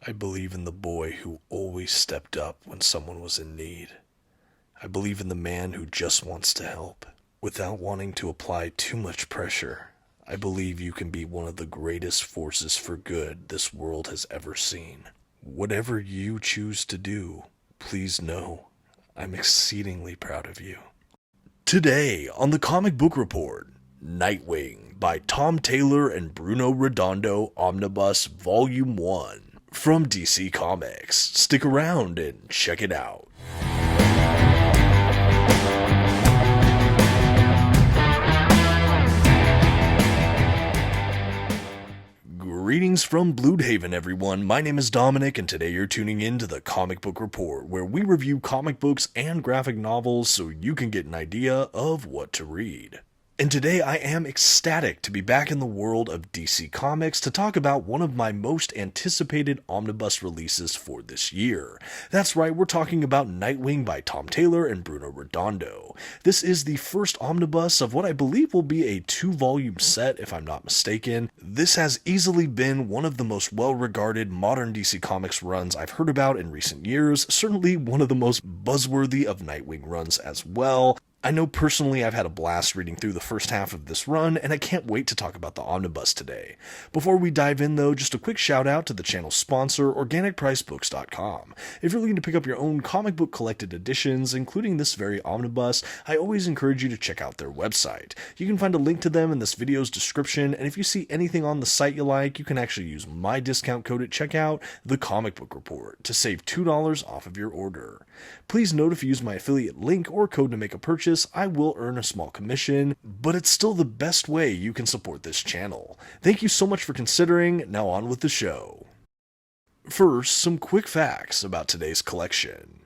I believe in the boy who always stepped up when someone was in need. I believe in the man who just wants to help, without wanting to apply too much pressure. I believe you can be one of the greatest forces for good this world has ever seen. Whatever you choose to do, please know I'm exceedingly proud of you. Today on the Comic Book Report, Nightwing by Tom Taylor and Bruno Redondo Omnibus Volume 1 from DC Comics. Stick around and check it out. Greetings from Bloodhaven, everyone. My name is Dominic, and today you're tuning in to the Comic Book Report, where we review comic books and graphic novels so you can get an idea of what to read. And today I am ecstatic to be back in the world of DC Comics to talk about one of my most anticipated omnibus releases for this year. That's right, we're talking about Nightwing by Tom Taylor and Bruno Redondo. This is the first omnibus of what I believe will be a 2-volume set, if I'm not mistaken. This has easily been one of the most well-regarded modern DC Comics runs I've heard about in recent years, certainly one of the most buzzworthy of Nightwing runs as well. I know personally I've had a blast reading through the first half of this run, and I can't wait to talk about the omnibus today. Before we dive in though, just a quick shout out to the channel's sponsor, OrganicPriceBooks.com. If you're looking to pick up your own comic book collected editions, including this very omnibus, I always encourage you to check out their website. You can find a link to them in this video's description, and if you see anything on the site you like, you can actually use my discount code at checkout, TheComicBookReport, to save $2 off of your order. Please note if you use my affiliate link or code to make a purchase, I will earn a small commission, but it's still the best way you can support this channel. Thank you so much for considering. Now on with the show. First, some quick facts about today's collection.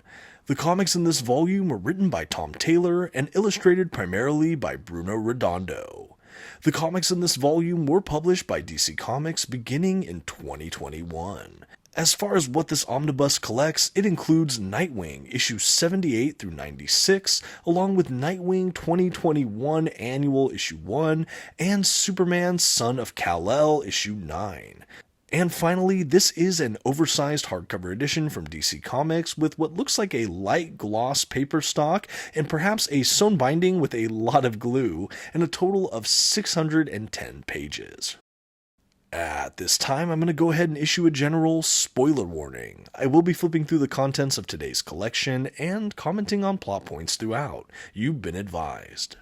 The comics in this volume were written by Tom Taylor and illustrated primarily by Bruno Redondo. The comics in this volume were published by DC Comics beginning in 2021. As far as what this omnibus collects, it includes Nightwing issues 78 through 96, along with Nightwing 2021 Annual issue 1, and Superman Son of Kal-El issue 9. And finally, this is an oversized hardcover edition from DC Comics with what looks like a light gloss paper stock and perhaps a sewn binding with a lot of glue, and a total of 610 pages. At this time, I'm going to go ahead and issue a general spoiler warning. I will be flipping through the contents of today's collection and commenting on plot points throughout. You've been advised.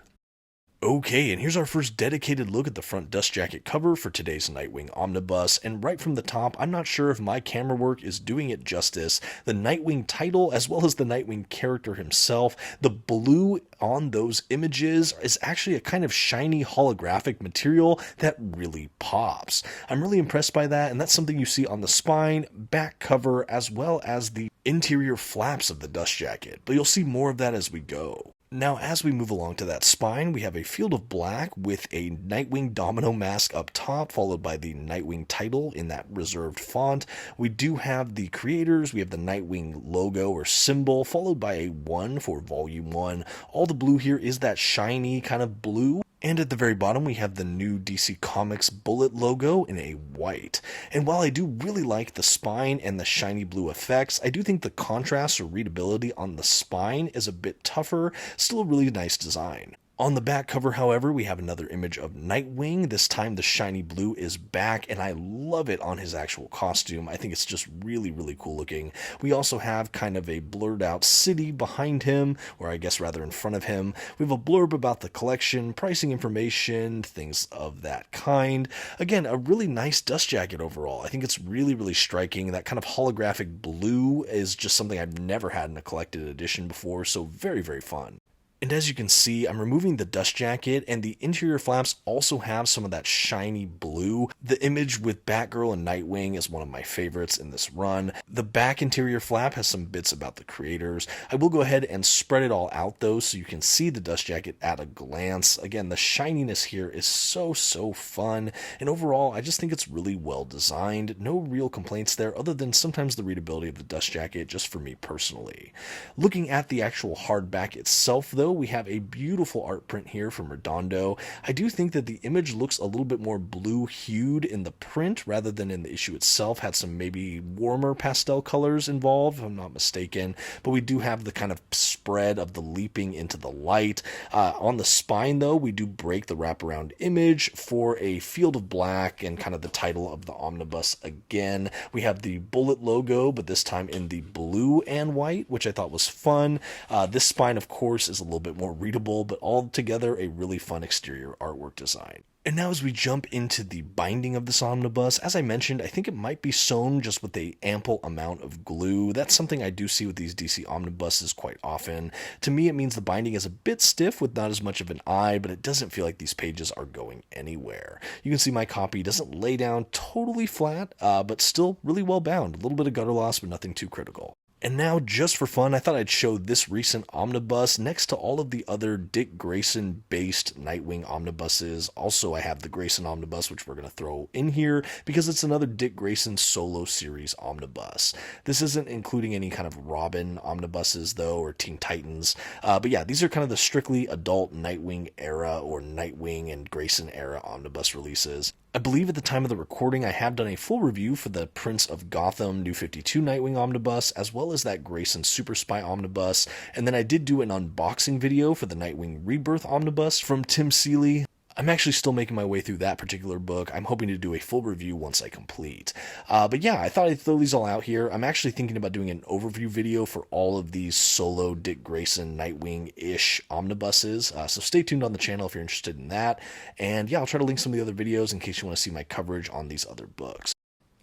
Okay, and here's our first dedicated look at the front dust jacket cover for today's Nightwing Omnibus, and right from the top, I'm not sure if my camera work is doing it justice. The Nightwing title, as well as the Nightwing character himself, the blue on those images is actually a kind of shiny holographic material that really pops. I'm really impressed by that, and that's something you see on the spine, back cover, as well as the interior flaps of the dust jacket, but you'll see more of that as we go. Now, as we move along to that spine, we have a field of black with a Nightwing domino mask up top, followed by the Nightwing title in that reserved font. We do have the creators, we have the Nightwing logo or symbol, followed by a 1 for Volume 1. All the blue here is that shiny kind of blue. And at the very bottom, we have the new DC Comics bullet logo in a white. And while I do really like the spine and the shiny blue effects, I do think the contrast or readability on the spine is a bit tougher. Still a really nice design. On the back cover, however, we have another image of Nightwing. This time the shiny blue is back, and I love it on his actual costume. I think it's just really, really cool looking. We also have kind of a blurred out city behind him, or I guess rather in front of him. We have a blurb about the collection, pricing information, things of that kind. Again, a really nice dust jacket overall. I think it's really, really striking. That kind of holographic blue is just something I've never had in a collected edition before, so very, very fun. And as you can see, I'm removing the dust jacket, and the interior flaps also have some of that shiny blue. The image with Batgirl and Nightwing is one of my favorites in this run. The back interior flap has some bits about the creators. I will go ahead and spread it all out though, so you can see the dust jacket at a glance. Again, the shininess here is so fun, and overall, I just think it's really well designed. No real complaints there, other than sometimes the readability of the dust jacket, just for me personally. Looking at the actual hardback itself though, so, we have a beautiful art print here from Redondo. I do think that the image looks a little bit more blue-hued in the print rather than in the issue itself. Had some maybe warmer pastel colors involved, if I'm not mistaken, but we do have the kind of spread of the leaping into the light. On the spine, though, we do break the wraparound image for a field of black and kind of the title of the omnibus again. We have the bullet logo, but this time in the blue and white, which I thought was fun. This spine, of course, is a little bit more readable, but altogether a really fun exterior artwork design. And now as we jump into the binding of this omnibus, as I mentioned, I think it might be sewn just with an ample amount of glue. That's something I do see with these DC omnibuses quite often. To me, it means the binding is a bit stiff with not as much of an eye, but it doesn't feel like these pages are going anywhere. You can see my copy doesn't lay down totally flat, but still really well bound. A little bit of gutter loss, but nothing too critical. And now, just for fun, I thought I'd show this recent omnibus next to all of the other Dick Grayson-based Nightwing omnibuses. Also, I have the Grayson omnibus, which we're going to throw in here because it's another Dick Grayson solo series omnibus. This isn't including any kind of Robin omnibuses, though, or Teen Titans. But yeah, these are kind of the strictly adult Nightwing era or Nightwing and Grayson era omnibus releases. I believe at the time of the recording I have done a full review for the Prince of Gotham New 52 Nightwing omnibus, as well as that Grayson Super Spy omnibus, and then I did do an unboxing video for the Nightwing Rebirth omnibus from Tim Seeley. I'm actually still making my way through that particular book. I'm hoping to do a full review once I complete. But yeah, I thought I'd throw these all out here. I'm actually thinking about doing an overview video for all of these solo Dick Grayson Nightwing-ish omnibuses. So stay tuned on the channel if you're interested in that. And yeah, I'll try to link some of the other videos in case you want to see my coverage on these other books.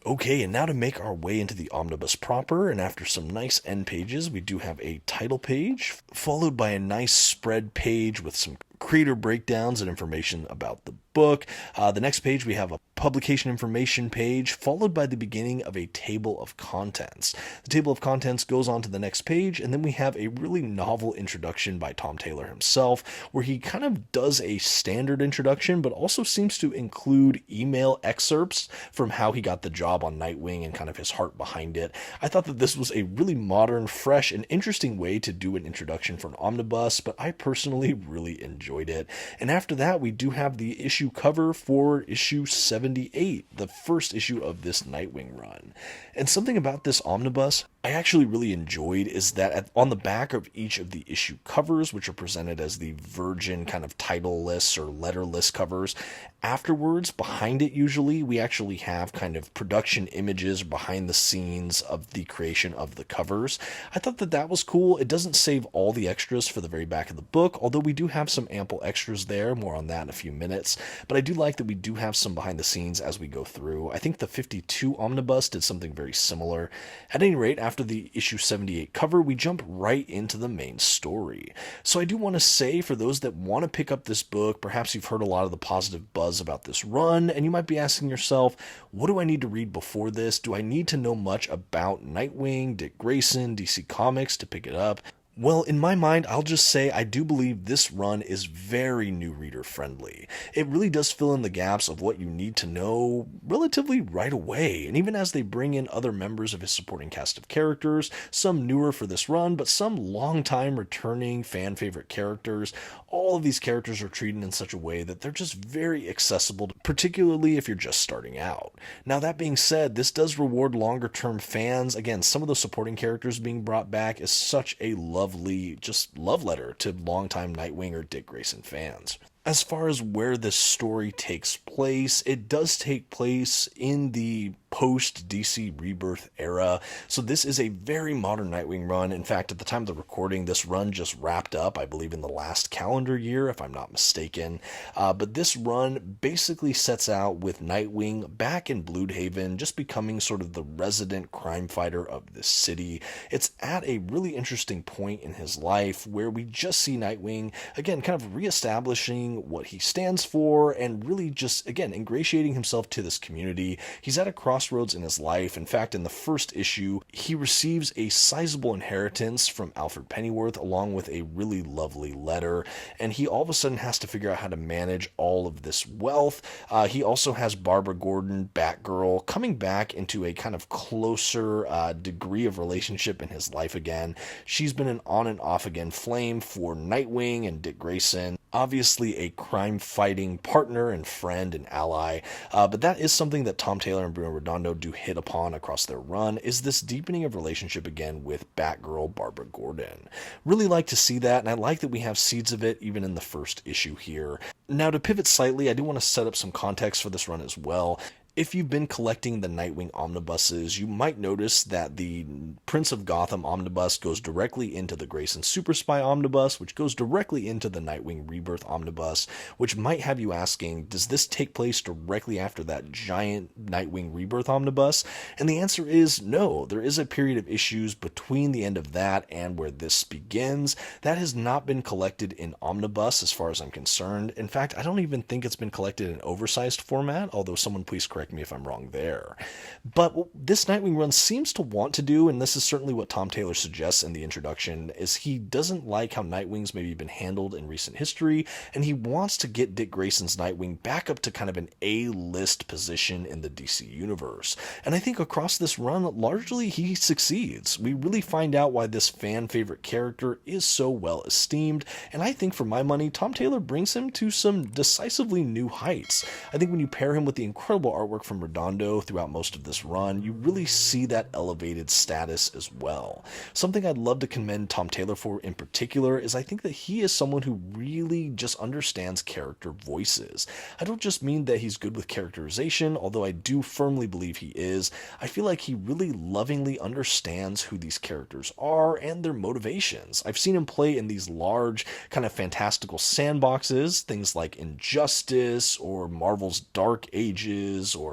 Okay, and now to make our way into the omnibus proper, and after some nice end pages, we do have a title page, followed by a nice spread page with some creator breakdowns and information about the book. The next page, we have a publication information page, followed by the beginning of a table of contents. The table of contents goes on to the next page, and then we have a really novel introduction by Tom Taylor himself, where he kind of does a standard introduction, but also seems to include email excerpts from how he got the job on Nightwing and kind of his heart behind it. I thought that this was a really modern, fresh, and interesting way to do an introduction for an omnibus, but I personally really enjoyed it. And after that, we do have the issue cover for issue 78, the first issue of this Nightwing run. And something about this omnibus I actually really enjoyed is that on the back of each of the issue covers, which are presented as the Virgin kind of title lists or letterless covers, afterwards, behind it usually, we actually have kind of production images behind the scenes of the creation of the covers. I thought that that was cool. It doesn't save all the extras for the very back of the book, although we do have some ample extras there, more on that in a few minutes. But I do like that we do have some behind the scenes as we go through. I think the 52 omnibus did something very similar. At any rate, after the issue 78 cover, we jump right into the main story. So I do want to say, for those that want to pick up this book, perhaps you've heard a lot of the positive buzz about this run, and you might be asking yourself, what do I need to read before this? Do I need to know much about Nightwing, Dick Grayson, DC Comics to pick it up? Well, in my mind, I'll just say I do believe this run is very new reader friendly. It really does fill in the gaps of what you need to know relatively right away, and even as they bring in other members of his supporting cast of characters, some newer for this run, but some long-time returning fan favorite characters, all of these characters are treated in such a way that they're just very accessible, particularly if you're just starting out. Now, that being said, this does reward longer-term fans. Again, some of the supporting characters being brought back is such a lovely, just love letter to longtime Nightwing or Dick Grayson fans. As far as where this story takes place, it does take place in the post-DC Rebirth era, so this is a very modern Nightwing run. In fact, at the time of the recording, this run just wrapped up, I believe in the last calendar year, if I'm not mistaken. But this run basically sets out with Nightwing back in Bloodhaven, just becoming sort of the resident crime fighter of this city. It's at a really interesting point in his life where we just see Nightwing, again, kind of reestablishing what he stands for and really just, again, ingratiating himself to this community. He's at a crossroads crossroads in his life. In fact, in the first issue, he receives a sizable inheritance from Alfred Pennyworth along with a really lovely letter, and he all of a sudden has to figure out how to manage all of this wealth. He also has Barbara Gordon, Batgirl, coming back into a kind of closer degree of relationship in his life again. She's been an on and off again flame for Nightwing and Dick Grayson. Obviously a crime-fighting partner and friend and ally, but that is something that Tom Taylor and Bruno Redondo do hit upon across their run, is this deepening of relationship again with Batgirl Barbara Gordon. Really like to see that, and I like that we have seeds of it even in the first issue here. Now, to pivot slightly, I do want to set up some context for this run as well. If you've been collecting the Nightwing omnibuses, you might notice that the Prince of Gotham omnibus goes directly into the Grayson Super Spy omnibus, which goes directly into the Nightwing Rebirth omnibus, which might have you asking, does this take place directly after that giant Nightwing Rebirth omnibus? And the answer is no. There is a period of issues between the end of that and where this begins. That has not been collected in omnibus as far as I'm concerned. In fact, I don't even think it's been collected in oversized format, although someone please correct me if I'm wrong there. But what this Nightwing run seems to want to do, and this is certainly what Tom Taylor suggests in the introduction, is he doesn't like how Nightwing's maybe been handled in recent history, and he wants to get Dick Grayson's Nightwing back up to kind of an A-list position in the DC universe. And I think across this run, largely he succeeds. We really find out why this fan favorite character is so well esteemed, and I think for my money, Tom Taylor brings him to some decisively new heights. I think when you pair him with the incredible artwork from Redondo throughout most of this run, you really see that elevated status as well. Something I'd love to commend Tom Taylor for in particular is I think that he is someone who really just understands character voices. I don't just mean that he's good with characterization, although I do firmly believe he is. I feel like he really lovingly understands who these characters are and their motivations. I've seen him play in these large, kind of fantastical sandboxes, things like Injustice or Marvel's Dark Ages or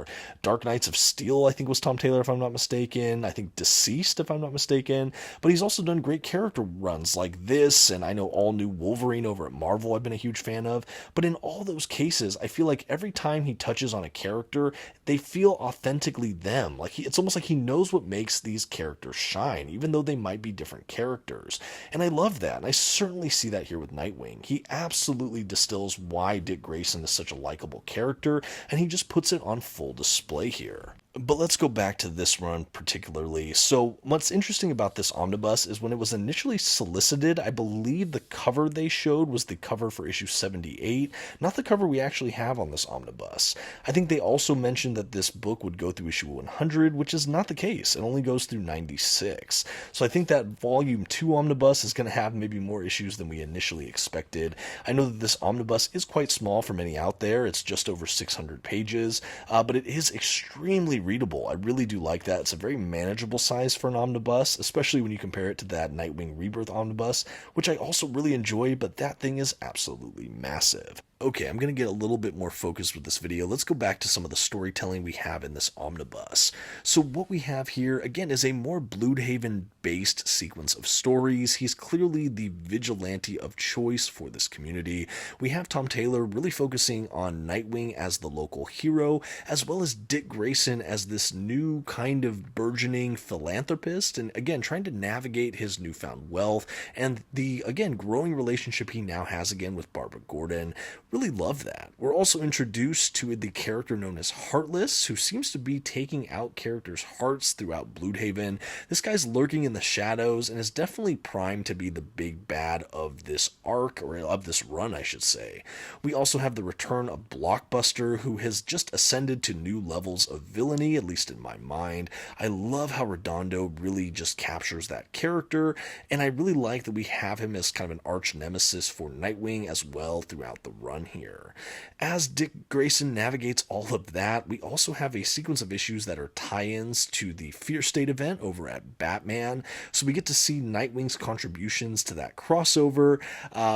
Dark Knights of Steel, I think was Tom Taylor if I'm not mistaken. I think Deceased if I'm not mistaken. But he's also done great character runs like this, and I know All New Wolverine over at Marvel I've been a huge fan of. But in all those cases, I feel like every time he touches on a character, they feel authentically them. Like it's almost like he knows what makes these characters shine, even though they might be different characters. And I love that, and I certainly see that here with Nightwing. He absolutely distills why Dick Grayson is such a likable character, and he just puts it on full display here. But let's go back to this run particularly. So what's interesting about this omnibus is when it was initially solicited, I believe the cover they showed was the cover for issue 78, not the cover we actually have on this omnibus. I think they also mentioned that this book would go through issue 100, which is not the case. It only goes through 96. So I think that volume 2 omnibus is going to have maybe more issues than we initially expected. I know that this omnibus is quite small for many out there. It's just over 600 pages, but it is extremely readable. I really do like that. It's a very manageable size for an omnibus, especially when you compare it to that Nightwing Rebirth omnibus, which I also really enjoy, but that thing is absolutely massive. Okay, I'm going to get a little bit more focused with this video. Let's go back to some of the storytelling we have in this omnibus. So what we have here, again, is a more Bloodhaven-based sequence of stories. He's clearly the vigilante of choice for this community. We have Tom Taylor really focusing on Nightwing as the local hero, as well as Dick Grayson as this new kind of burgeoning philanthropist, and again, trying to navigate his newfound wealth, and the, again, growing relationship he now has again with Barbara Gordon. Really love that. We're also introduced to the character known as Heartless, who seems to be taking out characters' hearts throughout Bloodhaven. This guy's lurking in the shadows and is definitely primed to be the big bad of this arc, or of this run, I should say. We also have the return of Blockbuster, who has just ascended to new levels of villainy, at least in my mind. I love how Redondo really just captures that character, and I really like that we have him as kind of an arch nemesis for Nightwing as well throughout the run here. As Dick Grayson navigates all of that, we also have a sequence of issues that are tie-ins to the Fear State event over at Batman, so we get to see Nightwing's contributions to that crossover,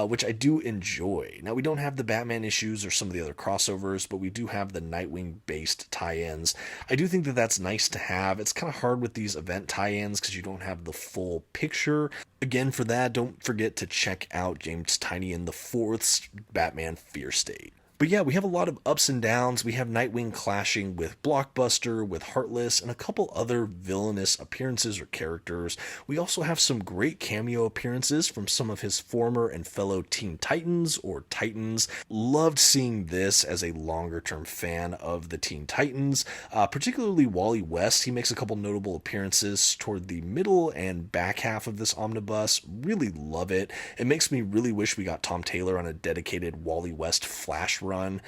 which I do enjoy. Now, we don't have the Batman issues or some of the other crossovers, but we do have the Nightwing-based tie-ins. I do think that that's nice to have. It's kind of hard with these event tie-ins because you don't have the full picture. Again, for that, don't forget to check out James Tynion IV's Batman Fear State. But yeah, we have a lot of ups and downs. We have Nightwing clashing with Blockbuster, with Heartless, and a couple other villainous appearances or characters. We also have some great cameo appearances from some of his former and fellow Teen Titans or Titans. Loved seeing this as a longer term fan of the Teen Titans, particularly Wally West. He makes a couple notable appearances toward the middle and back half of this omnibus. Really love it. It makes me really wish we got Tom Taylor on a dedicated Wally West Flash run,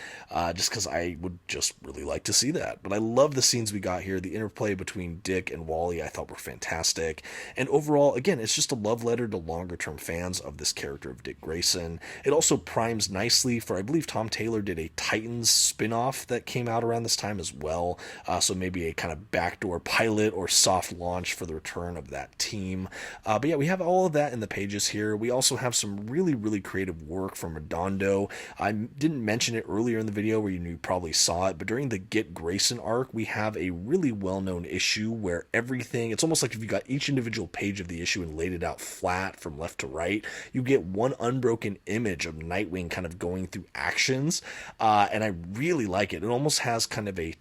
just because I would just really like to see that. But I love the scenes we got here. The interplay between Dick and Wally I thought were fantastic. And overall, again, it's just a love letter to longer term fans of this character of Dick Grayson. It also primes nicely for, I believe Tom Taylor did a Titans spin-off that came out around this time as well. So maybe a kind of backdoor pilot or soft launch for the return of that team. But yeah, we have all of that in the pages here. We also have some really, really creative work from Redondo. I didn't mention it earlier in the video where you probably saw it, but during the Get Grayson arc, we have a really well-known issue where everything, it's almost like if you got each individual page of the issue and laid it out flat from left to right, you get one unbroken image of Nightwing kind of going through actions, and I really like it. It almost has kind of a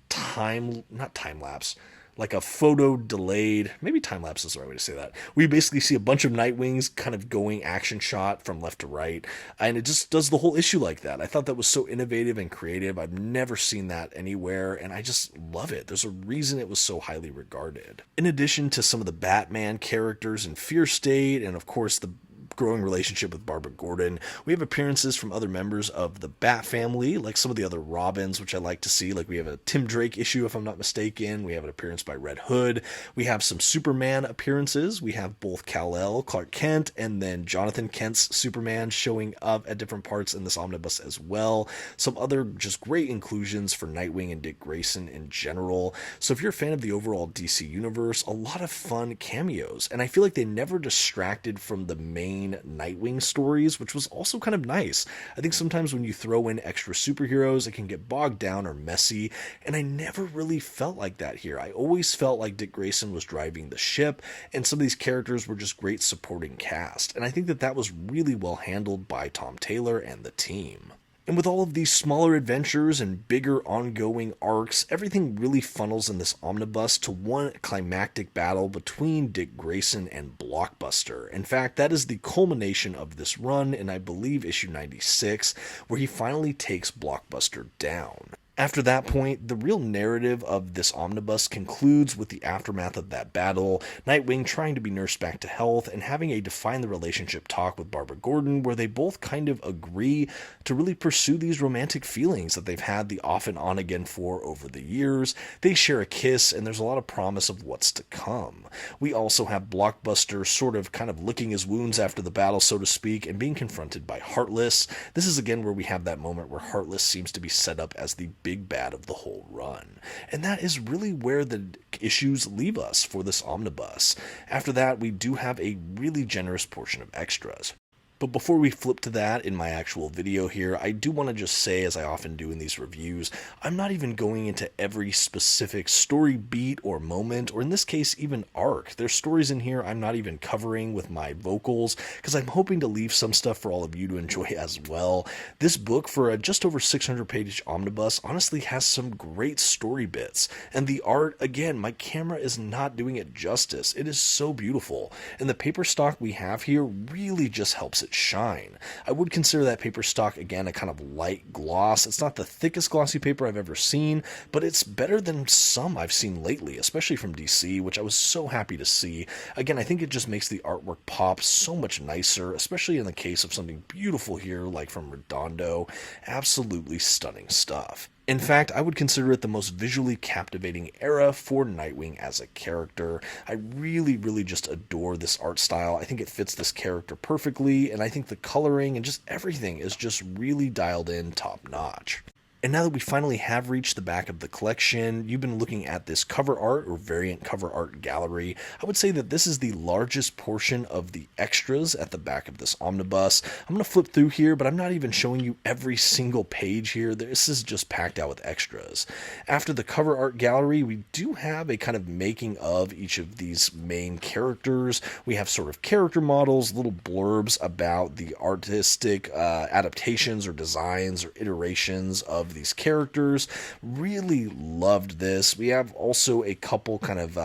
not time lapse, like a photo delayed, maybe time lapse is the right way to say that. We basically see a bunch of Nightwings kind of going action shot from left to right, and it just does the whole issue like that. I thought that was so innovative and creative. I've never seen that anywhere, and I just love it. There's a reason it was so highly regarded. In addition to some of the Batman characters in Fear State, and of course the growing relationship with Barbara Gordon, we have appearances from other members of the Bat family, like some of the other Robins, which I like to see. Like we have a Tim Drake issue, if I'm not mistaken. We have an appearance by Red Hood. We have some Superman appearances. We have both Kal-El, Clark Kent, and then Jonathan Kent's Superman showing up at different parts in this omnibus as well. Some other just great inclusions for Nightwing and Dick Grayson in general. So if you're a fan of the overall DC universe, a lot of fun cameos, and I feel like they never distracted from the main Nightwing stories, which was also kind of nice. I think sometimes when you throw in extra superheroes, it can get bogged down or messy, and I never really felt like that here. I always felt like Dick Grayson was driving the ship, and some of these characters were just great supporting cast, and I think that that was really well handled by Tom Taylor and the team. And with all of these smaller adventures and bigger ongoing arcs, everything really funnels in this omnibus to one climactic battle between Dick Grayson and Blockbuster. In fact, that is the culmination of this run in, I believe, issue 96, where he finally takes Blockbuster down. After that point, the real narrative of this omnibus concludes with the aftermath of that battle, Nightwing trying to be nursed back to health and having a define the relationship talk with Barbara Gordon where they both kind of agree to really pursue these romantic feelings that they've had the off and on again for over the years. They share a kiss and there's a lot of promise of what's to come. We also have Blockbuster sort of kind of licking his wounds after the battle, so to speak, and being confronted by Heartless. This is again where we have that moment where Heartless seems to be set up as the big bad of the whole run. And that is really where the issues leave us for this omnibus. After that, we do have a really generous portion of extras. But before we flip to that in my actual video here, I do want to just say, as I often do in these reviews, I'm not even going into every specific story beat or moment, or in this case, even arc. There's stories in here I'm not even covering with my vocals, because I'm hoping to leave some stuff for all of you to enjoy as well. This book, for a just over 600-page omnibus, honestly has some great story bits. And the art, again, my camera is not doing it justice. It is so beautiful. And the paper stock we have here really just helps it shine. I would consider that paper stock, again, a kind of light gloss. It's not the thickest glossy paper I've ever seen, but it's better than some I've seen lately, especially from DC, which I was so happy to see. Again, I think it just makes the artwork pop so much nicer, especially in the case of something beautiful here, like from Redondo. Absolutely stunning stuff. In fact, I would consider it the most visually captivating era for Nightwing as a character. I really, really just adore this art style. I think it fits this character perfectly, and I think the coloring and just everything is just really dialed in top notch. And now that we finally have reached the back of the collection, you've been looking at this cover art or variant cover art gallery. I would say that this is the largest portion of the extras at the back of this omnibus. I'm going to flip through here, but I'm not even showing you every single page here. This is just packed out with extras. After the cover art gallery, we do have a kind of making of each of these main characters. We have sort of character models, little blurbs about the artistic adaptations or designs or iterations of these characters. Really loved this. We have also a couple kind of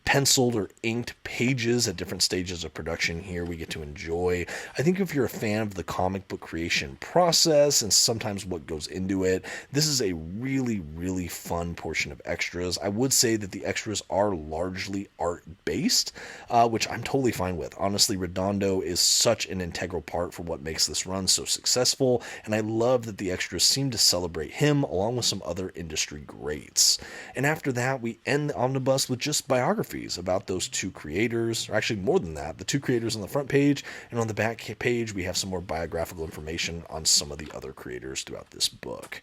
penciled or inked pages at different stages of production here we get to enjoy. I think if you're a fan of the comic book creation process and sometimes what goes into it, this is a really, really fun portion of extras. I would say that the extras are largely art-based, which I'm totally fine with. Honestly, Redondo is such an integral part for what makes this run so successful, and I love that the extras seem to celebrate him along with some other industry greats. And after that, we end the omnibus with just biography about those two creators, or actually more than that, the two creators on the front page, and on the back page we have some more biographical information on some of the other creators throughout this book.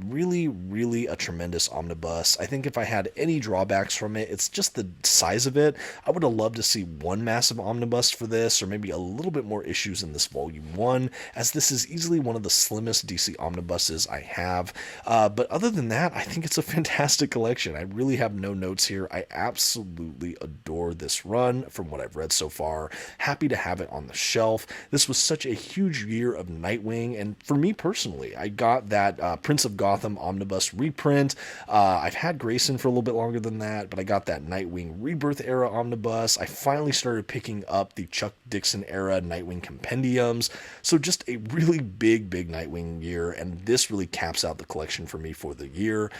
Really, really a tremendous omnibus. I think if I had any drawbacks from it, it's just the size of it. I would have loved to see one massive omnibus for this, or maybe a little bit more issues in this volume 1, as this is easily one of the slimmest DC omnibuses I have. But other than that, I think it's a fantastic collection. I really have no notes here. I absolutely adore this run from what I've read so far. Happy to have it on the shelf. This was such a huge year of Nightwing, and for me personally, I got that Prince of Gotham omnibus reprint. I've had Grayson for a little bit longer than that, but I got that Nightwing Rebirth era omnibus. I finally started picking up the Chuck Dixon era Nightwing compendiums. So just a really big Nightwing year, and this really caps out the collection for me for the year.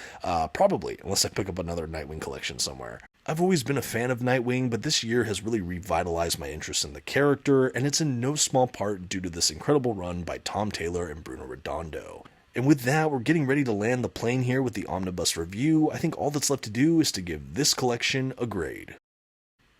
Probably, unless I pick up another Nightwing collection somewhere. I've always been a fan of Nightwing, but this year has really revitalized my interest in the character, and it's in no small part due to this incredible run by Tom Taylor and Bruno Redondo. And with that, we're getting ready to land the plane here with the omnibus review. I think all that's left to do is to give this collection a grade.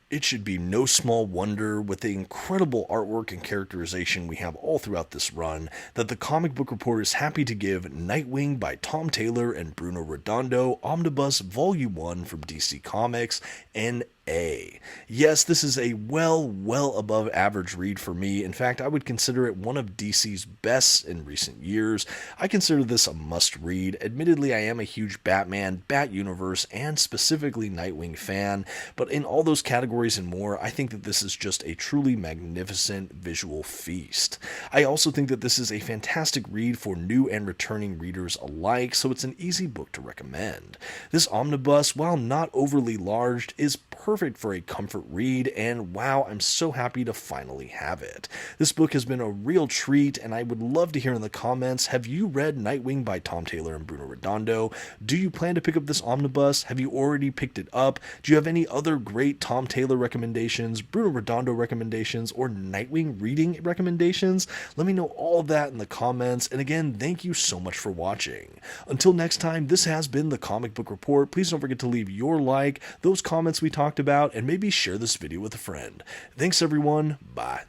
It should be no small wonder, with the incredible artwork and characterization we have all throughout this run, that the Comic Book Report is happy to give Nightwing by Tom Taylor and Bruno Redondo Omnibus Volume 1 from DC Comics an A. Yes, this is a well above average read for me. In fact, I would consider it one of DC's best in recent years. I consider this a must read. Admittedly, I am a huge Batman, Bat Universe, and specifically Nightwing fan, but in all those categories and more, I think that this is just a truly magnificent visual feast. I also think that this is a fantastic read for new and returning readers alike, so it's an easy book to recommend. This omnibus, while not overly large, is perfect for a comfort read, and wow, I'm so happy to finally have it. This book has been a real treat, and I would love to hear in the comments, have you read Nightwing by Tom Taylor and Bruno Redondo? Do you plan to pick up this omnibus? Have you already picked it up? Do you have any other great Tom Taylor recommendations, Bruno Redondo recommendations, or Nightwing reading recommendations? Let me know all of that in the comments, and again, thank you so much for watching. Until next time, this has been the Comic Book Report. Please don't forget to leave your like, those comments we talked about, and maybe share this video with a friend. Thanks everyone, bye.